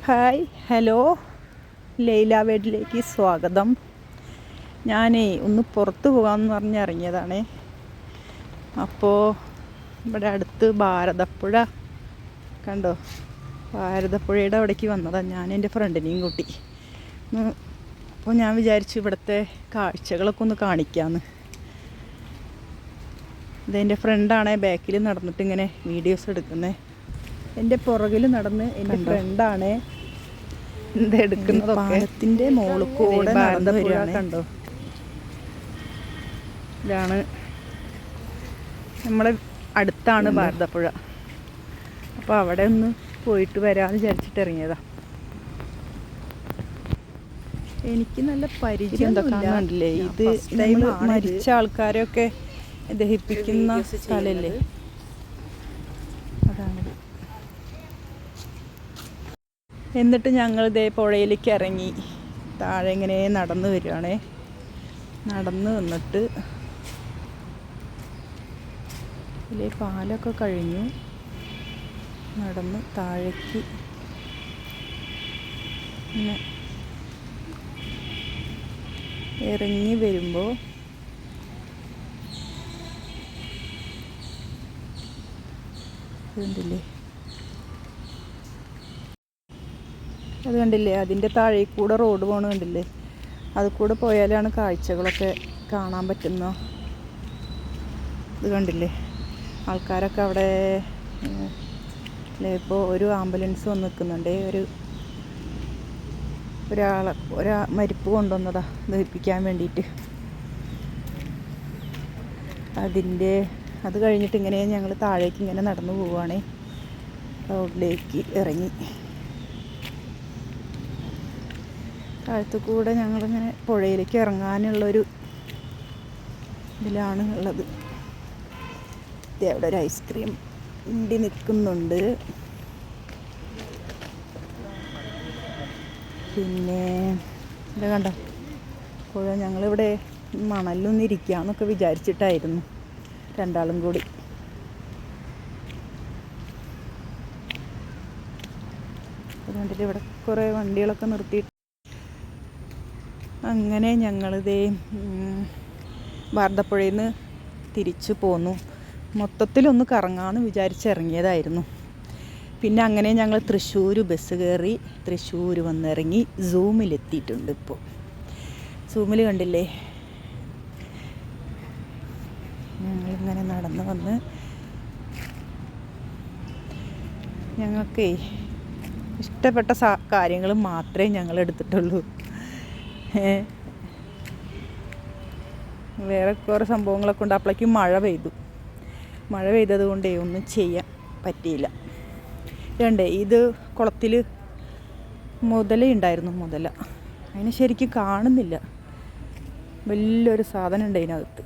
Hi hello, Laila വേഡിലേക്ക് സ്വാഗതം. ഒന്ന് പുറത്ത് പോകാമെന്ന് പറഞ്ഞ് ഇറങ്ങിയതാണേ. അപ്പോൾ ഇവിടെ അടുത്ത് ഭാരതപ്പുഴ കണ്ടോ, ഭാരതപ്പുഴയുടെ അവിടേക്ക് വന്നതാണ് ഞാൻ എൻ്റെ ഫ്രണ്ടിനെയും കൂട്ടി. അപ്പോൾ ഞാൻ വിചാരിച്ചു ഇവിടുത്തെ കാഴ്ചകളൊക്കെ ഒന്ന് കാണിക്കാമെന്ന്. ഇതെൻ്റെ ഫ്രണ്ടാണ് ബാക്കിൽ നടന്നിട്ട് ഇങ്ങനെ വീഡിയോസ് എടുക്കുന്നത്. എൻ്റെ പുറകിൽ നടന്ന് എൻ്റെ ഫ്രണ്ടാണ് ഇതെടുക്കുന്നതൊക്കെ. പാലത്തിൻ്റെ മുകളിൽ കൂടെ നടന്നു വരികയാണ്. കണ്ടോ, ഇതാണ് നമ്മളെ അടുത്താണ് ഭാരതപ്പുഴ. അപ്പോൾ അവിടെ ഒന്ന് പോയിട്ട് വരാമെന്ന് വിചാരിച്ചിട്ട് ഇറങ്ങിയതാ. എനിക്ക് നല്ല പരിചയം എന്തൊക്കെയാണെന്നില്ലേ, ഇത് മരിച്ച ആൾക്കാരെയൊക്കെ ദഹിപ്പിക്കുന്ന സ്ഥലമല്ലേ, അതാണിത്. എന്നിട്ട് ഞങ്ങൾ ഇതേ പുഴയിലേക്ക് ഇറങ്ങി താഴെ ഇങ്ങനെ നടന്നു വരികയാണേ. നടന്നു വന്നിട്ട് ഇതിലെ പാലൊക്കെ കഴിഞ്ഞു നടന്ന് താഴേക്ക് ഇങ്ങനെ ഇറങ്ങി വരുമ്പോൾ കണ്ടില്ലേ, അത് കണ്ടില്ലേ, അതിൻ്റെ താഴെ കൂടെ റോഡ് പോകണ കണ്ടില്ലേ. അത് കൂടെ പോയാലാണ് കാഴ്ചകളൊക്കെ കാണാൻ പറ്റുന്ന. ഇത് കണ്ടില്ലേ, ആൾക്കാരൊക്കെ അവിടെ അല്ലേ. ഇപ്പോൾ ഒരു ആംബുലൻസ് വന്ന് നിൽക്കുന്നുണ്ട്. ഒരാ മരിപ്പ് കൊണ്ടുവന്നതാ ദഹിപ്പിക്കാൻ വേണ്ടിയിട്ട്. അത് കഴിഞ്ഞിട്ട് ഇങ്ങനെ ഞങ്ങൾ താഴേക്ക് ഇങ്ങനെ നടന്നു പോവുകയാണേ. റോഡിലേക്ക് ഇറങ്ങി താഴത്തു കൂടെ ഞങ്ങളിങ്ങനെ പുഴയിലേക്ക് ഇറങ്ങാനുള്ളൊരു ഇതിലാണ് ഉള്ളത്. അവിടെ ഒരു ഐസ്ക്രീം വണ്ടി നിൽക്കുന്നുണ്ട്. പിന്നെ ഇത് കണ്ടോ പുഴ. ഞങ്ങളിവിടെ മണലൊന്നും ഇരിക്കാമെന്നൊക്കെ വിചാരിച്ചിട്ടായിരുന്നു രണ്ടാളും കൂടി. അതുകൊണ്ടിട്ട് ഇവിടെ കുറേ വണ്ടികളൊക്കെ നിർത്തിയിട്ട് അങ്ങനെ ഞങ്ങളിതേ ഭാരതപ്പുഴയിൽ നിന്ന് തിരിച്ചു പോന്നു. മൊത്തത്തിലൊന്ന് കറങ്ങാമെന്ന് വിചാരിച്ചിറങ്ങിയതായിരുന്നു. പിന്നെ അങ്ങനെ ഞങ്ങൾ തൃശ്ശൂർ ബസ് കയറി തൃശ്ശൂർ വന്നിറങ്ങി സൂമിലെത്തിയിട്ടുണ്ട്. ഇപ്പോൾ സൂമിൽ കണ്ടില്ലേ, ഞങ്ങളിങ്ങനെ നടന്ന് വന്ന് ഞങ്ങൾക്ക് ഇഷ്ടപ്പെട്ട കാര്യങ്ങൾ മാത്രമേ ഞങ്ങൾ എടുത്തിട്ടുള്ളൂ. വേറെ കുറേ സംഭവങ്ങളൊക്കെ ഉണ്ട്. അപ്പോഴേക്കും മഴ പെയ്തത് കൊണ്ടേ ഒന്നും ചെയ്യാൻ പറ്റിയില്ല. ഇത് കുളത്തിൽ മുതലയുണ്ടായിരുന്നു. അതിനെ ശരിക്കും കാണുന്നില്ല. വലിയൊരു സാധനം ഉണ്ട് അതിനകത്ത്.